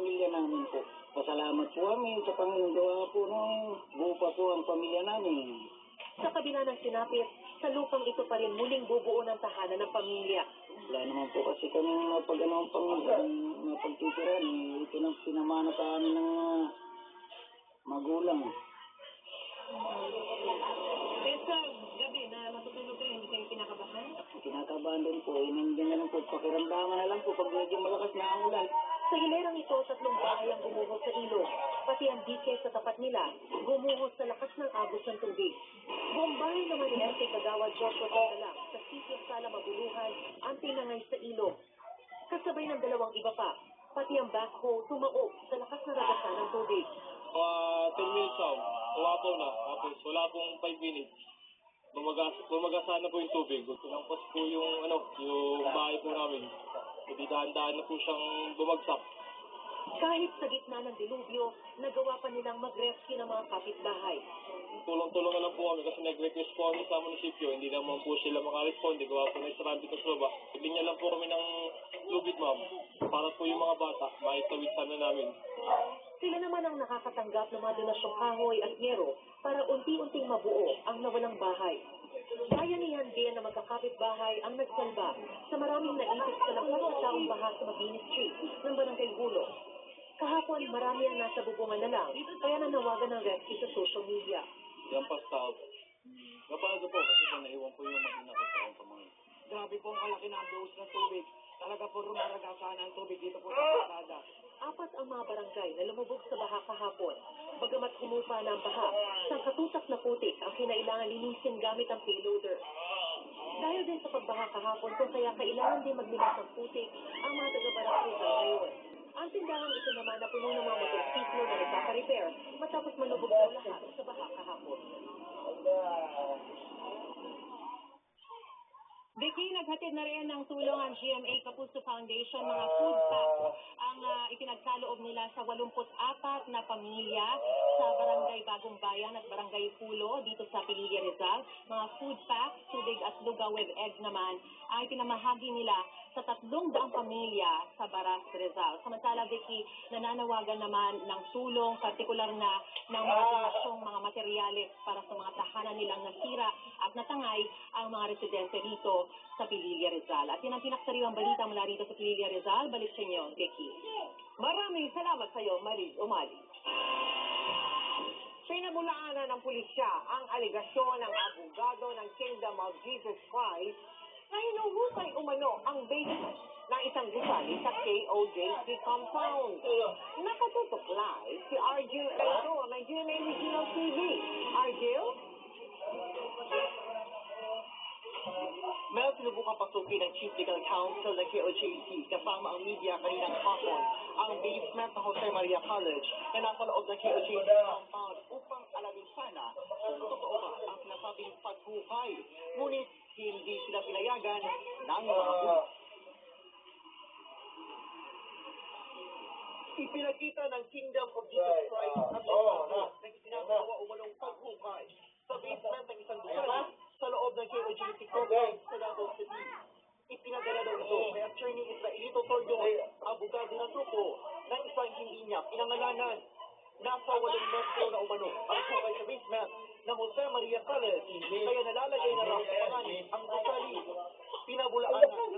pamilya namin po. Pasalamat po kami sa Panginoon, gawa po nung buo pa po ang pamilya namin. Sa kabila ng sinapit, sa lupang ito pa rin muling bubuo ng tahanan ng pamilya. Wala naman po kasi kami mapag-ano ang pamilya, mapagtitiran. Ito nang pinamana sa amin ng magulang. Pero sa gabi na matutulog kayo, hindi kayo kinakabahan? Kinakabahan din po, nandiyan na lang po, pakiramdaman na lang po pag medyo malakas na ang ulan. Sa hilerang ito, 3 bahay ang gumuhos sa ilog. Pati ang dike sa tapat nila, gumuhos sa lakas ng agos ng tubig. Buong bahay naman ni M.K. Kagawa Joshua Tingalang sa Sitio Sala Mabuluhan ang tinangay sa ilog. Kasabay ng 2 iba pa, pati ang backhoe tumaob sa lakas na ragasan ng tubig. 10 minutes out, umapaw na. Tapos wala pong 5 minutes. Bumagasa na po yung tubig. Tinampas po yung bahay po namin. Hindi dahan-dahan na po siyang bumagsak. Kahit sa gitna ng dilubyo, nagawa pa nilang mag-rescue ng mga kapitbahay. Tulong-tulong na lang po kami kasi nag-request po kami sa munisipyo. Hindi naman po sila makaresponde. Gawa po na isarang dito sa baba. Linya lang po kami ng lubid, ma'am. Para po yung mga bata, maitawid sana namin. Sila naman ang nakakatanggap ng mga donasyong kahoy at yero para unti-unting mabuo ang nawalang bahay. Bayanihan din na magkakapit-bahay ang nagsalba sa maraming naipit sa nagpapataong baha sa Mabini Street ng Barangay Hulo. Kahapon, marami ang nasa bubungan na lang, kaya nanawagan ng rescue sa social media. Yan pa sa kapag po kasi po naiwan po yung makina ko sa akong pamangin. Grabe po ang kalaki ng buhos ng tubig. Talaga po rumaragasan ang tubig dito po sa kalsada. 4 ang mga barangay na lumubog sa baha kahapon. Bagamat humupa na ang baha, sangkatutak na putik ang kinailangan linisin gamit ang payloader. Dahil din sa pagbaha kahapon, kung kaya kailangan din maglinis ng putik ang mga taga-Barangay Rizal ngayon. Ang tindahang ito naman na puno ng mga motorsiklo na nagpapa-repair matapos malubog na lahat sa baha kahapon. Vicky, naghatid na rin ng tulong ang GMA Kapuso Foundation, mga food packs ang ipinagkaloob nila sa 84 na pamilya sa Barangay Bagong Bayan at Barangay Hulo dito sa Pililla, Rizal. Mga food packs, tubig at lugaw with egg naman ay pinamahagi nila sa 300 pamilya sa Baras, Rizal. Samantala, Vicky, nananawagan naman ng tulong, partikular na ng mga donasyong mga materyales para sa mga tahanan nilang nasira at natangay ang mga residente dito sa Pililla, Rizal. At yan ang pinaksariwang balita mula rito sa Pililla, Rizal. Balik sa inyo, Vicky. Maraming salamat sa iyo, Marie Umali. Pinabulaanan ng pulisya ang aligasyon ng abogado ng Kingdom of Jesus Christ na hinuhukay umano ang basement ng isang gusali sa KOJC compound. Nakatutok live si Argel Eto ng GMA Regional TV. Argel? Mel, sinubukang pasukin ng Chief Legal Counsel ng KOJC kasama ang media kaninang hapon ang basement ng Jose Maria College na nasa loob ng KOJC compound upang alamin sana kung totoo ba ang sinasabing paghukay. Ngunit hindi sila pinayagan ng mga pulis. Ipinakita ng Kingdom of Jesus Christ ang pagbago na isinagawa umanong paghukay sa basement ng isang gusali sa loob ng KOJC compound sa Davao City. Ipinadala daw ito kay Attorney Israelito Tordo, abogado ng grupo ng isang hindi niya pinangalanan. Nasa 8 metro na umano ang hukay sa basement ng Jose Maria College, kaya nalalagay na raw sa panganin ang gusali. Pinabulaanan